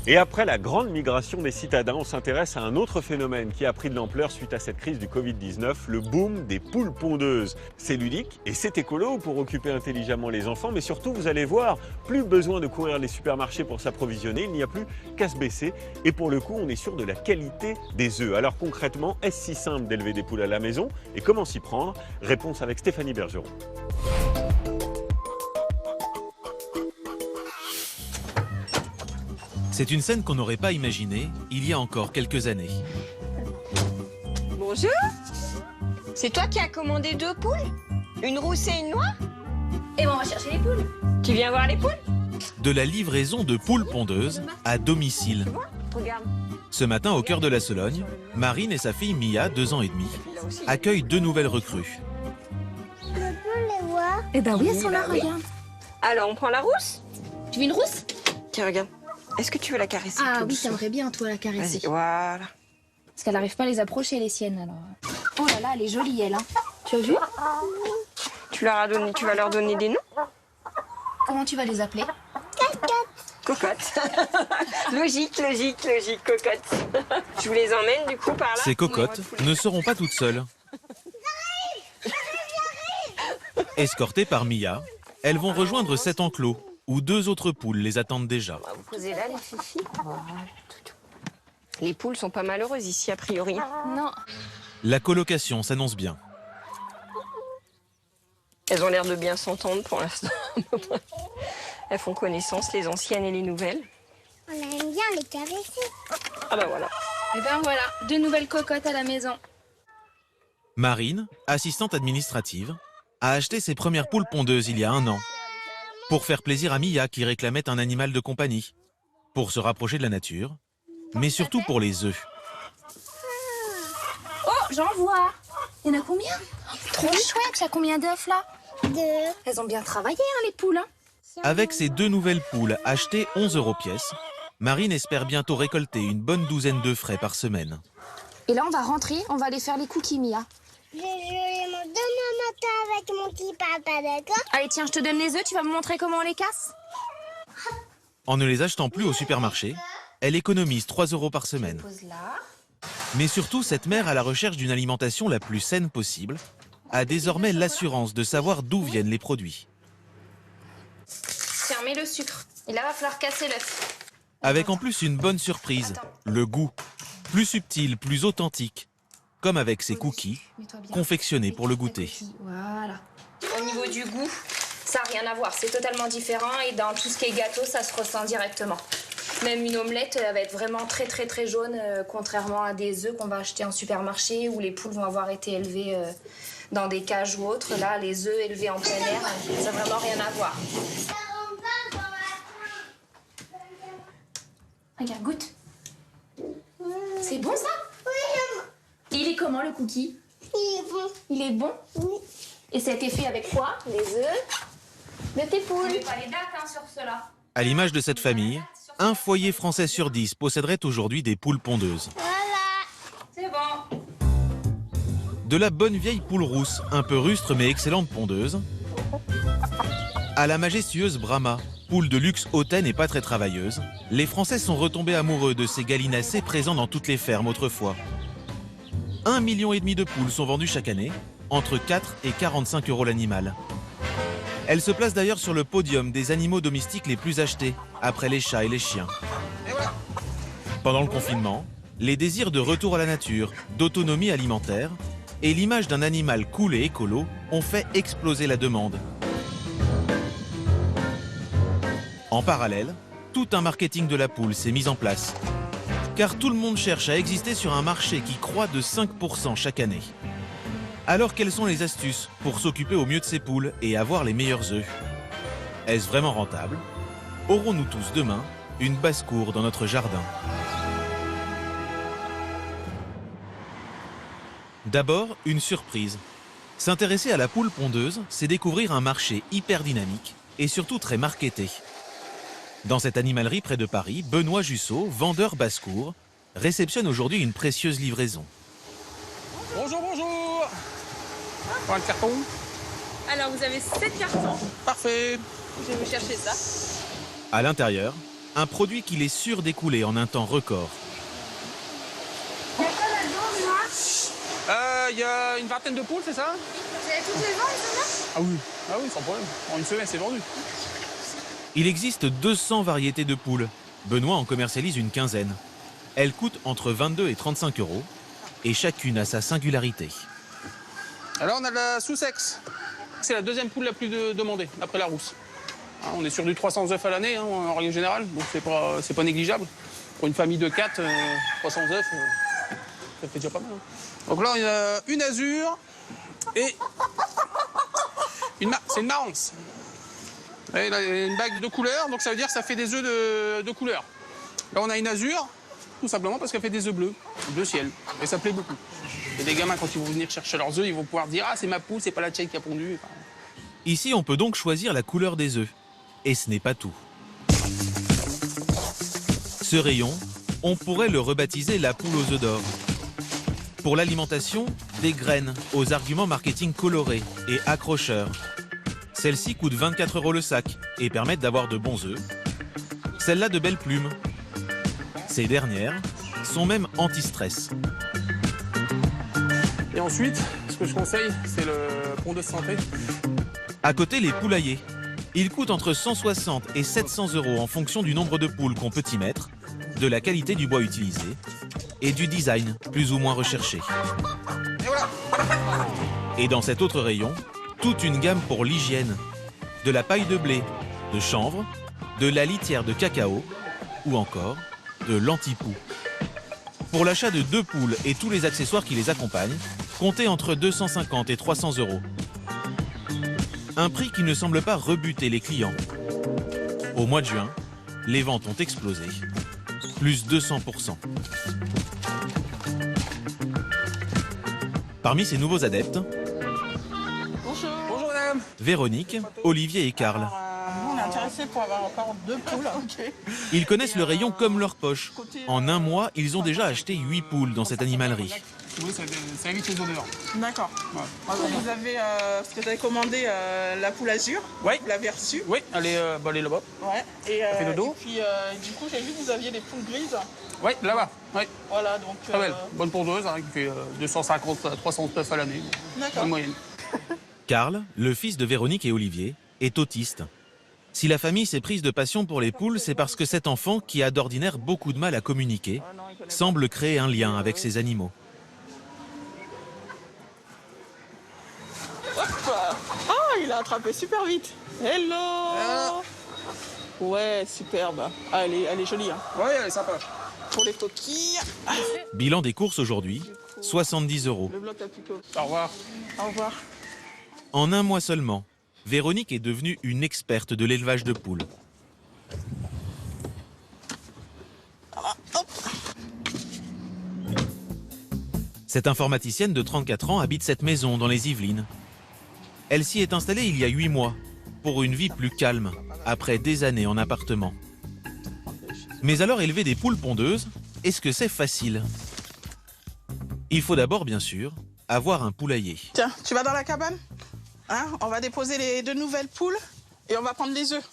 Et après la grande migration des citadins, on s'intéresse à un autre phénomène qui a pris de l'ampleur suite à cette crise du Covid-19, le boom des poules pondeuses. C'est ludique et c'est écolo pour occuper intelligemment les enfants, mais surtout, vous allez voir, plus besoin de courir les supermarchés pour s'approvisionner, il n'y a plus qu'à se baisser. Et pour le coup, on est sûr de la qualité des œufs. Alors concrètement, est-ce si simple d'élever des poules à la maison et comment s'y prendre? Réponse avec Stéphanie Bergeron. C'est une scène qu'on n'aurait pas imaginée il y a encore quelques années. Bonjour. C'est toi qui as commandé 2 poules? Une rousse et une noire? Et bon, on va chercher les poules. Tu viens voir les poules? De la livraison de poules pondeuses à domicile. Regarde. Ce matin, au cœur de la Sologne, Marine et sa fille Mia, 2 ans et demi, accueillent 2 nouvelles recrues. Je peux les voir. Eh ben oui, elles sont là, regarde. Alors, on prend la rousse? Tu veux une rousse? Tiens, regarde. Est-ce que tu veux la caresser? Ah tout oui, doucement? t'aimerais bien, toi, la caresser. Vas-y, voilà. Parce qu'elle n'arrive pas à les approcher, les siennes, alors. Oh là là, elle est jolie, elle, hein. Tu as vu? Tu vas leur donner des noms? Comment tu vas les appeler? Cocotte. Logique, cocotte. Je vous les emmène du coup par là. Ces cocottes ne seront pas toutes seules. Escortées par Mia, elles vont rejoindre cet enclos où 2 autres poules les attendent déjà. On va vous poser là, les filles. Voilà. Les poules sont pas malheureuses ici, a priori. Non. La colocation s'annonce bien. Elles ont l'air de bien s'entendre pour l'instant. Elles font connaissance, les anciennes et les nouvelles. On aime bien les caresser. Ah bah voilà. Eh ben voilà, 2 nouvelles cocottes à la maison. Marine, assistante administrative, a acheté ses premières poules pondeuses il y a 1 an. Pour faire plaisir à Mia qui réclamait un animal de compagnie. Pour se rapprocher de la nature, mais surtout pour les œufs. Oh, j'en vois. Il y en a combien? Trop chouette, il y a combien d'œufs là? 2. Elles ont bien travaillé, hein, les poules. Hein. Avec ces 2 nouvelles poules achetées 11 € pièce, Marine espère bientôt récolter une bonne douzaine d'œufs frais par semaine. Et là, on va rentrer, on va aller faire les cookies, Mia. Je vais demain matin avec mon petit papa, d'accord? Allez, tiens, je te donne les œufs, tu vas me montrer comment on les casse? En ne les achetant plus au supermarché, elle économise 3 € par semaine. Pose là. Mais surtout, cette mère à la recherche d'une alimentation la plus saine possible a désormais l'assurance de savoir d'où viennent les produits. Tiens, mets le sucre. Et là, va falloir casser l'œuf. Avec en plus une bonne surprise, le goût. Plus subtil, plus authentique. Comme avec ces cookies, Mets-toi bien. confectionnés pour le goûter. Voilà. Au niveau du goût, ça n'a rien à voir. C'est totalement différent et dans tout ce qui est gâteau, ça se ressent directement. Même une omelette, elle va être vraiment très très très jaune, contrairement à des œufs qu'on va acheter en supermarché où les poules vont avoir été élevées dans des cages ou autres. Là, les œufs élevés en plein air, ça n'a vraiment rien à voir. Regarde, goûte. C'est bon ça? Il est comment le cookie? Il est bon. Il est bon? Oui. Et ça a été fait avec quoi? Les œufs de tes poules. Je pas les dates hein, sur cela. À l'image de cette famille, un foyer français sur 10 posséderait aujourd'hui des poules pondeuses. Voilà. C'est bon. De la bonne vieille poule rousse, un peu rustre mais excellente pondeuse, à la majestueuse Brahma, poule de luxe hautaine et pas très travailleuse, les Français sont retombés amoureux de ces gallinacés présents dans toutes les fermes autrefois. 1,5 million de poules sont vendues chaque année, entre 4 et 45 € l'animal. Elles se placent d'ailleurs sur le podium des animaux domestiques les plus achetés, après les chats et les chiens. Pendant le confinement, les désirs de retour à la nature, d'autonomie alimentaire et l'image d'un animal cool et écolo ont fait exploser la demande. En parallèle, tout un marketing de la poule s'est mis en place. Car tout le monde cherche à exister sur un marché qui croît de 5% chaque année. Alors quelles sont les astuces pour s'occuper au mieux de ces poules et avoir les meilleurs œufs? Est-ce vraiment rentable? Aurons-nous tous demain une basse-cour dans notre jardin? D'abord, une surprise. S'intéresser à la poule pondeuse, c'est découvrir un marché hyper dynamique et surtout très marketé. Dans cette animalerie près de Paris, Benoît Jussot, vendeur basse-cour, réceptionne aujourd'hui une précieuse livraison. Bonjour, bonjour. Prends le carton. Alors, vous avez 7 cartons. Parfait. Je vais vous chercher ça. À l'intérieur, un produit qu'il est sûr d'écouler en un temps record. Il y a une vingtaine de poules, c'est ça? Vous avez toutes les ventes, Ah oui, sans problème. En une semaine, c'est vendu. Il existe 200 variétés de poules. Benoît en commercialise une quinzaine. Elles coûtent entre 22 et 35 euros et chacune a sa singularité. Alors, on a la sous-sexe. C'est la deuxième poule la plus demandée, après la rousse. Hein, on est sur du 300 œufs à l'année, hein, en règle générale, donc c'est pas négligeable. Pour une famille de 4, 300 œufs, ça fait déjà pas mal. Hein. Donc là, il y a une azur et c'est une marance. Et là, il y a une bague de couleur, donc ça veut dire que ça fait des œufs de couleur. Là, on a une azur, tout simplement parce qu'elle fait des œufs bleus, bleu ciel, et ça plaît beaucoup. Et les gamins, quand ils vont venir chercher leurs œufs, ils vont pouvoir dire « Ah, c'est ma poule, c'est pas la tienne qui a pondu. » Ici, on peut donc choisir la couleur des œufs. Et ce n'est pas tout. Ce rayon, on pourrait le rebaptiser la poule aux œufs d'or. Pour l'alimentation, des graines aux arguments marketing colorés et accrocheurs. Celles-ci coûtent 24 euros le sac et permettent d'avoir de bons œufs. Celles-là de belles plumes. Ces dernières sont même anti-stress. Et ensuite, ce que je conseille, c'est le pont de santé. À côté, les poulaillers. Ils coûtent entre 160 et 700 euros en fonction du nombre de poules qu'on peut y mettre, de la qualité du bois utilisé et du design plus ou moins recherché. Et voilà. Et dans cet autre rayon, toute une gamme pour l'hygiène. De la paille de blé, de chanvre, de la litière de cacao ou encore de l'antipoux. Pour l'achat de 2 poules et tous les accessoires qui les accompagnent, comptez entre 250 et 300 euros. Un prix qui ne semble pas rebuter les clients. Au mois de juin, les ventes ont explosé, plus 200%. Parmi ces nouveaux adeptes, Bonjour madame. Véronique, Olivier et Karl. On est intéressés pour avoir encore 2 poules. Ils connaissent le rayon comme leur poche. En un mois, ils ont déjà acheté 8 poules dans cette animalerie. Oui, ça évite les odeurs. D'accord. Ouais. Vous avez, parce que vous avez commandé la poule azur, Oui. vous l'avez reçue. Oui, elle est là-bas. Ouais. Et, fait dodo. et puis du coup, j'ai vu que vous aviez des poules grises. Oui, là-bas. Oui. Voilà, donc. Très belle. Bonne pondeuse, hein, qui fait 250 à 300 œufs à l'année. D'accord. En moyenne. Karl, le fils de Véronique et Olivier, est autiste. Si la famille s'est prise de passion pour les poules, c'est parce que cet enfant, qui a d'ordinaire beaucoup de mal à communiquer, semble créer un lien avec ces animaux. Oh, il a attrapé super vite. Hello. Ouais, superbe. Ah, elle est jolie. Hein. Oui, elle est sympa. Pour les coquilles. Bilan des courses aujourd'hui, 70 euros. Le bloc à picot. Au revoir. Au revoir. En un mois seulement, Véronique est devenue une experte de l'élevage de poules. Cette informaticienne de 34 ans habite cette maison dans les Yvelines. Elle s'y est installée il y a 8 mois, pour une vie plus calme, après des années en appartement. Mais alors élever des poules pondeuses, est-ce que c'est facile? Il faut d'abord, bien sûr, avoir un poulailler. Tiens, tu vas dans la cabane, hein? On va déposer les 2 nouvelles poules et on va prendre les œufs.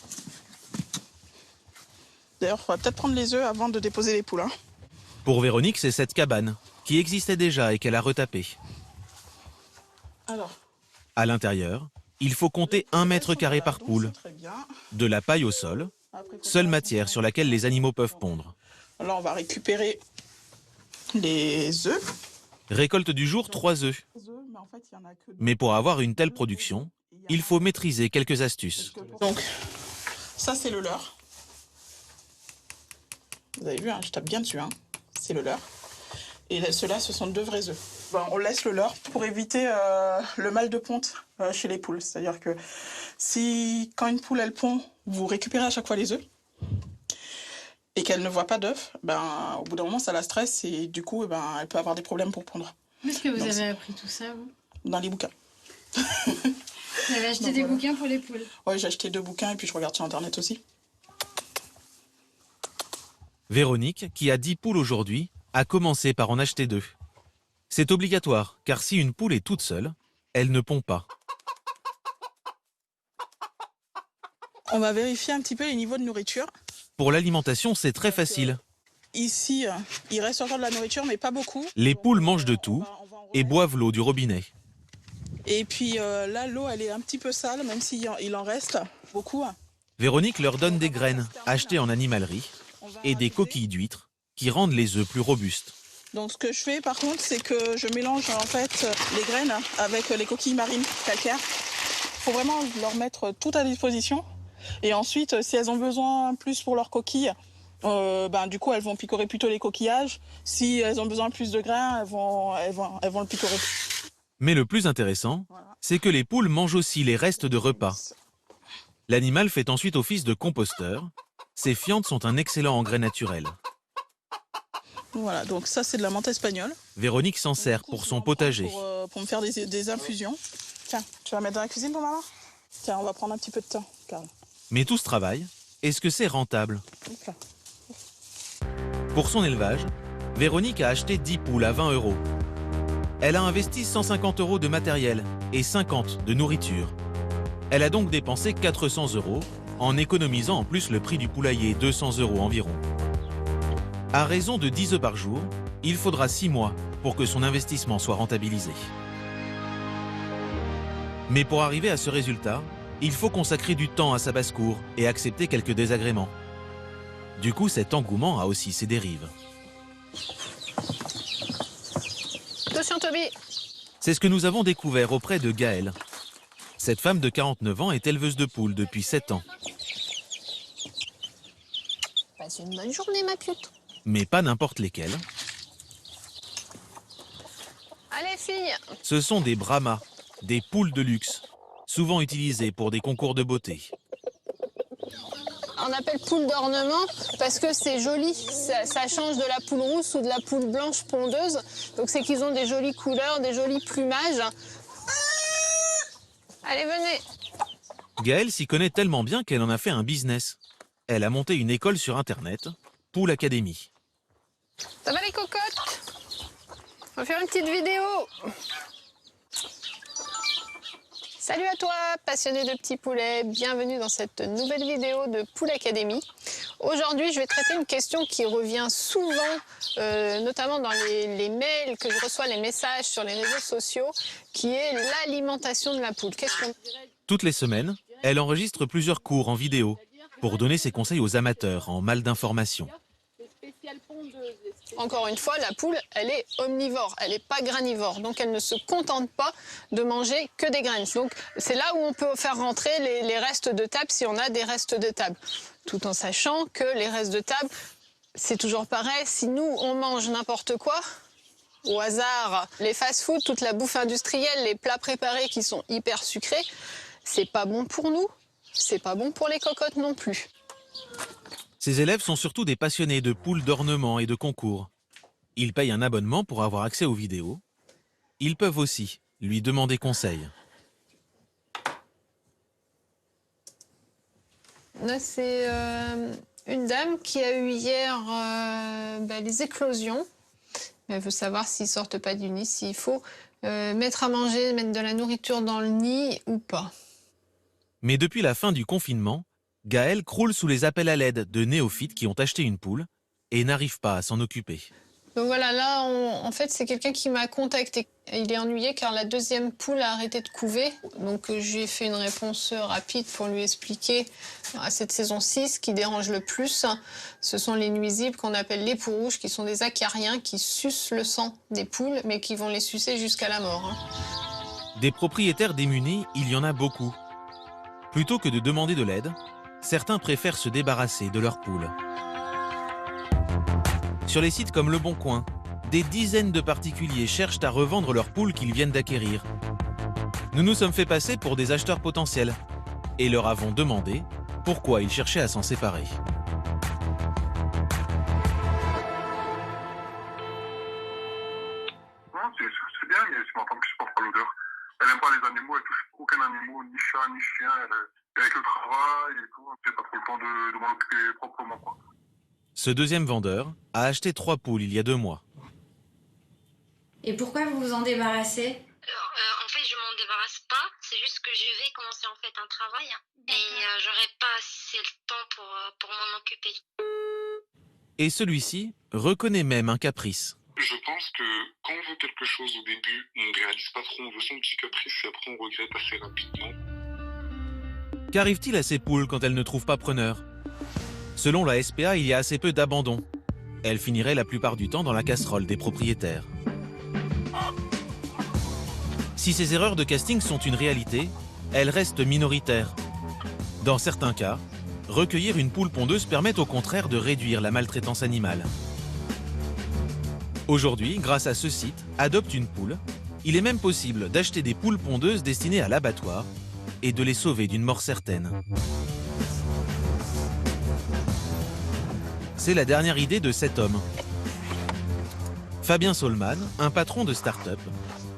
D'ailleurs, il va peut-être prendre les œufs avant de déposer les poules. Hein. Pour Véronique, c'est cette cabane, qui existait déjà et qu'elle a retapée. Alors, À l'intérieur, il faut compter 1 mètre carré par poule, très bien. de la paille au sol, Après, seule matière sur laquelle les animaux peuvent pondre. là, on va récupérer les œufs. Récolte du jour, 3 œufs. Mais en fait, il y en a que 2. Mais pour avoir une telle production, il faut maîtriser quelques astuces. Donc, ça, c'est le leurre. Vous avez vu, hein, je tape bien dessus. Hein. C'est le leurre. Et ceux-là, ce sont 2 vrais œufs. Bon, on laisse le leurre pour éviter le mal de ponte chez les poules. C'est-à-dire que si, quand une poule, elle pond, vous récupérez à chaque fois les œufs et qu'elle ne voit pas d'œufs, ben, au bout d'un moment, ça la stresse et du coup, ben, elle peut avoir des problèmes pour pondre. Où est-ce que vous Donc, avez appris tout ça, vous? Dans les bouquins. Vous avez acheté des bouquins pour les poules? Oui, j'ai acheté 2 bouquins et puis je regarde sur Internet aussi. Véronique, qui a 10 poules aujourd'hui, a commencé par en acheter 2. C'est obligatoire, car si une poule est toute seule, elle ne pond pas. On va vérifier un petit peu les niveaux de nourriture. Pour l'alimentation, c'est très facile. Ici, il reste encore de la nourriture, mais pas beaucoup. Les poules mangent de tout et boivent l'eau du robinet. Et puis là, l'eau, elle est un petit peu sale, même s'il en reste beaucoup. Véronique leur donne des graines achetées en animalerie et des coquilles d'huîtres qui rendent les œufs plus robustes. Donc ce que je fais par contre, c'est que je mélange en fait les graines avec les coquilles marines calcaires. Il faut vraiment leur mettre tout à disposition. Et ensuite, si elles ont besoin plus pour leurs coquilles, du coup elles vont picorer plutôt les coquillages. Si elles ont besoin plus de grains, elles vont le picorer. Mais le plus intéressant, c'est que les poules mangent aussi les restes de repas. L'animal fait ensuite office de composteur. Ces fientes sont un excellent engrais naturel. Voilà, donc ça c'est de la menthe espagnole. Véronique s'en sert pour son potager. Pour me faire des infusions. Tiens, tu vas mettre dans la cuisine pour maman? Tiens, on va prendre un petit peu de temps, Carl. Mais tout ce travail, est-ce que c'est rentable? Pour son élevage, Véronique a acheté 10 poules à 20 €. Elle a investi 150 € de matériel et 50 de nourriture. Elle a donc dépensé 400 € en économisant en plus le prix du poulailler, 200 € environ. À raison de 10 œufs par jour, il faudra 6 mois pour que son investissement soit rentabilisé. Mais pour arriver à ce résultat, il faut consacrer du temps à sa basse-cour et accepter quelques désagréments. Du coup, cet engouement a aussi ses dérives. Attention Toby. C'est ce que nous avons découvert auprès de Gaëlle. Cette femme de 49 ans est éleveuse de poules depuis 7 ans. Passe une bonne journée ma pute. Mais pas n'importe lesquelles. Allez fille. Ce sont des Brahmas, des poules de luxe, souvent utilisées pour des concours de beauté. On appelle poule d'ornement parce que c'est joli, ça change de la poule rousse ou de la poule blanche pondeuse. Donc c'est qu'ils ont des jolies couleurs, des jolis plumages. Allez, venez. Gaëlle s'y connaît tellement bien qu'elle en a fait un business. Elle a monté une école sur Internet, Poule Academy. Ça va les cocottes? On va faire une petite vidéo. Salut à toi, passionné de petits poulets, bienvenue dans cette nouvelle vidéo de Poule Academy. Aujourd'hui, je vais traiter une question qui revient souvent, notamment dans les mails que je reçois, les messages sur les réseaux sociaux, qui est l'alimentation de la poule. Qu'est-ce qu'on dirait? Toutes les semaines, elle enregistre plusieurs cours en vidéo pour donner ses conseils aux amateurs en mal d'information. Encore une fois, la poule, elle est omnivore, elle n'est pas granivore. Donc elle ne se contente pas de manger que des graines. Donc c'est là où on peut faire rentrer les restes de table si on a des restes de table. Tout en sachant que les restes de table, c'est toujours pareil. Si nous, on mange n'importe quoi, au hasard, les fast-food, toute la bouffe industrielle, les plats préparés qui sont hyper sucrés, c'est pas bon pour nous, c'est pas bon pour les cocottes non plus. Ses élèves sont surtout des passionnés de poules d'ornement et de concours. Ils payent un abonnement pour avoir accès aux vidéos. Ils peuvent aussi lui demander conseil. Là, c'est une dame qui a eu hier les éclosions. Elle veut savoir s'ils ne sortent pas du nid, s'il faut mettre à manger, mettre de la nourriture dans le nid ou pas. Mais depuis la fin du confinement, Gaëlle croule sous les appels à l'aide de néophytes qui ont acheté une poule et n'arrivent pas à s'en occuper. Donc voilà, là, en fait, c'est quelqu'un qui m'a contacté. Il est ennuyé car la deuxième poule a arrêté de couver. Donc je lui ai fait une réponse rapide pour lui expliquer à cette saison 6 ce qui dérange le plus. Ce sont les nuisibles qu'on appelle les poux rouges, qui sont des acariens qui sucent le sang des poules, mais qui vont les sucer jusqu'à la mort. Des propriétaires démunis, il y en a beaucoup. Plutôt que de demander de l'aide, certains préfèrent se débarrasser de leurs poules. Sur les sites comme Le Bon Coin, des dizaines de particuliers cherchent à revendre leurs poules qu'ils viennent d'acquérir. Nous nous sommes fait passer pour des acheteurs potentiels et leur avons demandé pourquoi ils cherchaient à s'en séparer. C'est bien, mais c'est ma femme qui supporte pas l'odeur. Elle n'aime pas les animaux, elle touche aucun animal, ni chat, ni chien. Et avec le travail et tout, j'ai pas trop le temps de m'en occuper proprement, quoi. Ce deuxième vendeur a acheté 3 poules il y a 2 mois. Et pourquoi vous vous en débarrassez? En fait, je m'en débarrasse pas, c'est juste que je vais commencer en fait un travail et j'aurai pas assez le temps pour m'en occuper. Et celui-ci reconnaît même un caprice. Je pense que quand on veut quelque chose au début, on ne réalise pas trop, on veut son petit caprice et après on regrette assez rapidement. Qu'arrive-t-il à ces poules quand elles ne trouvent pas preneur? Selon la SPA, il y a assez peu d'abandon. Elles finiraient la plupart du temps dans la casserole des propriétaires. Si ces erreurs de casting sont une réalité, elles restent minoritaires. Dans certains cas, recueillir une poule pondeuse permet au contraire de réduire la maltraitance animale. Aujourd'hui, grâce à ce site, Adopte une poule, il est même possible d'acheter des poules pondeuses destinées à l'abattoir et de les sauver d'une mort certaine. C'est la dernière idée de cet homme. Fabien Solman, un patron de start-up,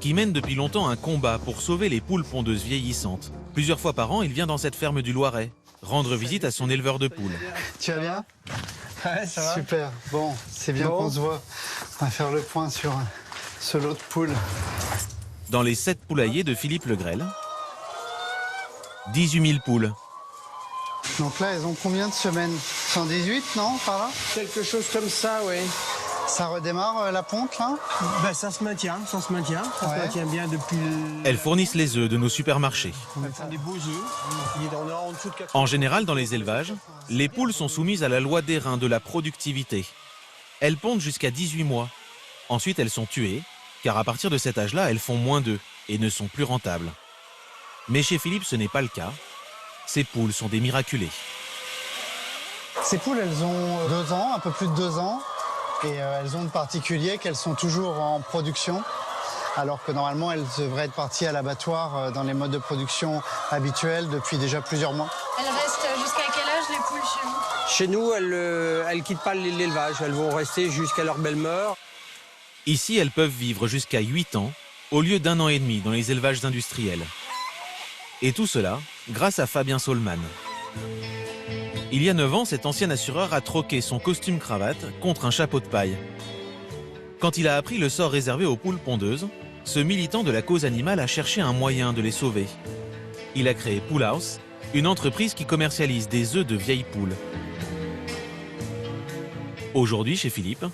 qui mène depuis longtemps un combat pour sauver les poules pondeuses vieillissantes. Plusieurs fois par an, il vient dans cette ferme du Loiret, rendre visite à son éleveur de poules. Tu vas bien? Ouais, ça va. Super. Bon, c'est bien qu'on se voit. On va faire le point sur ce lot de poules. Dans les 7 poulaillers de Philippe Legrel, 18 000 poules. Donc là, elles ont combien de semaines? 118, non, par là? Quelque chose comme ça, oui. Ça redémarre la ponte, là? Ben, ça se maintient, ça se maintient bien depuis... Elles fournissent les œufs de nos supermarchés. Elles font des beaux œufs. On est en dessous de 4... En général, dans les élevages, les poules sont soumises à la loi d'airain de la productivité. Elles pondent jusqu'à 18 mois. Ensuite, elles sont tuées, car à partir de cet âge-là, elles font moins d'œufs et ne sont plus rentables. Mais chez Philippe, ce n'est pas le cas. Ces poules sont des miraculées. Ces poules, elles ont 2 ans, un peu plus de 2 ans. Et elles ont de particulier qu'elles sont toujours en production, alors que normalement, elles devraient être parties à l'abattoir dans les modes de production habituels depuis déjà plusieurs mois. Elles restent jusqu'à quel âge, les poules, chez vous? Chez nous, elles quittent pas l'élevage. Elles vont rester jusqu'à leur belle mort. Ici, elles peuvent vivre jusqu'à 8 ans, au lieu d'1 an et demi dans les élevages industriels. Et tout cela grâce à Fabien Solman. Il y a 9 ans, cet ancien assureur a troqué son costume-cravate contre un chapeau de paille. Quand il a appris le sort réservé aux poules pondeuses, ce militant de la cause animale a cherché un moyen de les sauver. Il a créé Pool House, une entreprise qui commercialise des œufs de vieilles poules. Aujourd'hui, chez Philippe,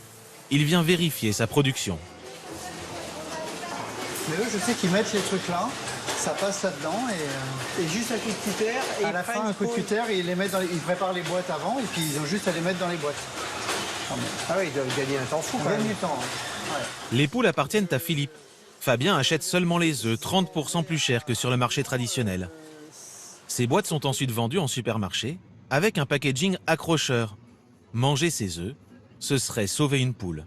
il vient vérifier sa production. Mais eux, je sais qu'ils mettent les trucs là, ça passe là-dedans et juste un coup de cutter. Et à la fin, un coup de cutter, ils les mettent ils préparent les boîtes avant et puis ils ont juste à les mettre dans les boîtes. Ah oui, ils doivent gagner un temps fou quand même. Du temps. Hein. Ouais. Les poules appartiennent à Philippe. Fabien achète seulement les œufs 30% plus cher que sur le marché traditionnel. Ces boîtes sont ensuite vendues en supermarché avec un packaging accrocheur. Manger ces œufs, ce serait sauver une poule.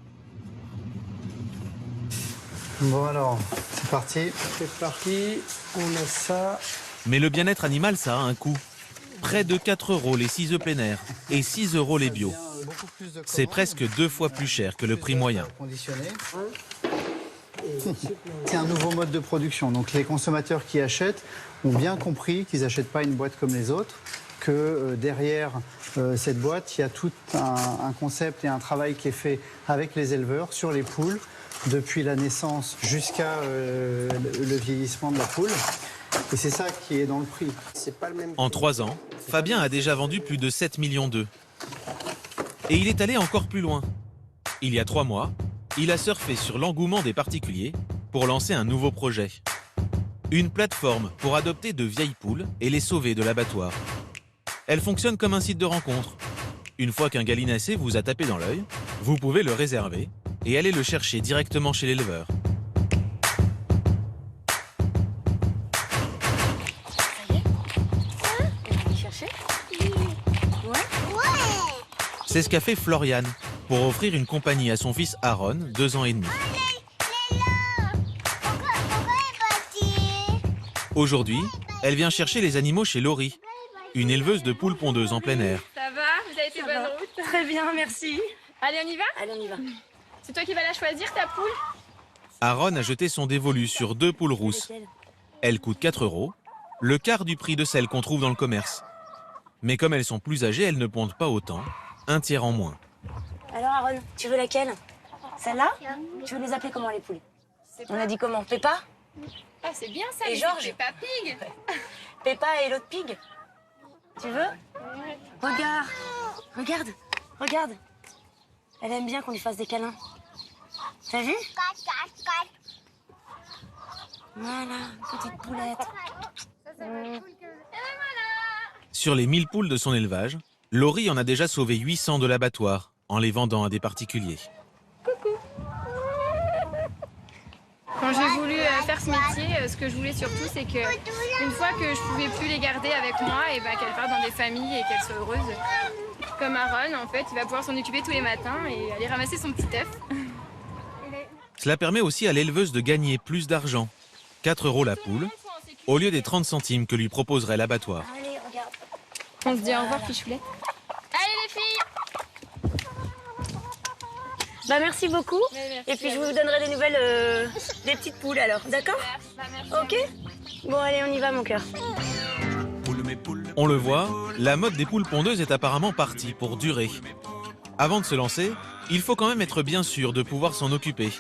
Bon alors, c'est parti. C'est parti, on a ça. Mais le bien-être animal, ça a un coût. Près de 4 € les 6 œufs plein air et 6 € les bio. C'est presque 2 fois plus cher que le prix moyen. C'est un nouveau mode de production. Donc les consommateurs qui achètent ont bien compris qu'ils n'achètent pas une boîte comme les autres, que derrière cette boîte, il y a tout un concept et un travail qui est fait avec les éleveurs sur les poules, depuis la naissance jusqu'à le vieillissement de la poule. Et c'est ça qui est dans le prix. En 3 ans, Fabien a déjà vendu plus de 7 millions d'œufs. Et il est allé encore plus loin. Il y a 3 mois, il a surfé sur l'engouement des particuliers pour lancer un nouveau projet. Une plateforme pour adopter de vieilles poules et les sauver de l'abattoir. Elle fonctionne comme un site de rencontre. Une fois qu'un gallinacé vous a tapé dans l'œil, vous pouvez le réserver et aller le chercher directement chez l'éleveur. C'est ce qu'a fait Floriane pour offrir une compagnie à son fils Aaron, 2 ans et demi. Aujourd'hui, elle vient chercher les animaux chez Laurie, une éleveuse de poules pondeuses en plein air. Ça va? Vous avez fait bonne route? Très bien, merci. Allez, on y va? Allez, on y va. C'est toi qui vas la choisir, ta poule? Aaron a jeté son dévolu sur 2 poules rousses. Elles coûtent 4 €, le quart du prix de celles qu'on trouve dans le commerce. Mais comme elles sont plus âgées, elles ne pondent pas autant, un tiers en moins. Alors Aaron, tu veux laquelle? Celle-là? Tu veux les appeler comment les poules? On a dit comment? Peppa? Ah, c'est bien ça, Et mais Georges. c'est Peppa Pig. Peppa et l'autre pig. Tu veux? Regarde, regarde, regarde. Elle aime bien qu'on lui fasse des câlins. T'as vu? Voilà, petite poulette. Sur les 1000 poules de son élevage, Laurie en a déjà sauvé 800 de l'abattoir en les vendant à des particuliers. Quand j'ai voulu faire ce métier, ce que je voulais surtout, c'est que une fois que je pouvais plus les garder avec moi, et ben qu'elles partent dans des familles et qu'elles soient heureuses. Comme Aaron, en fait, il va pouvoir s'en occuper tous les matins et aller ramasser son petit œuf. Cela permet aussi à l'éleveuse de gagner plus d'argent, 4 € la poule, au lieu des 30 centimes que lui proposerait l'abattoir. Allez, regarde. On se dit au revoir, Fichoulette. Allez les filles! Bah merci beaucoup. Merci Et puis à je vous. vous donnerai des nouvelles des petites poules alors, d'accord? Ok. Bon allez, on y va mon cœur. On le voit, la mode des poules pondeuses est apparemment partie pour durer. Avant de se lancer, il faut quand même être bien sûr de pouvoir s'en occuper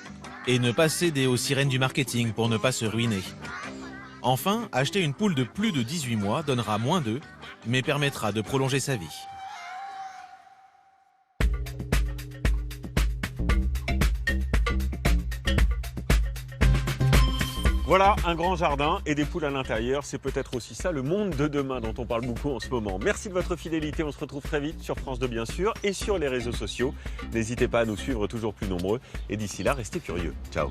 et ne pas céder aux sirènes du marketing pour ne pas se ruiner. Enfin, acheter une poule de plus de 18 mois donnera moins d'œufs, mais permettra de prolonger sa vie. Voilà, un grand jardin et des poules à l'intérieur. C'est peut-être aussi ça le monde de demain dont on parle beaucoup en ce moment. Merci de votre fidélité. On se retrouve très vite sur France 2 bien sûr et sur les réseaux sociaux. N'hésitez pas à nous suivre toujours plus nombreux. Et d'ici là, restez curieux. Ciao.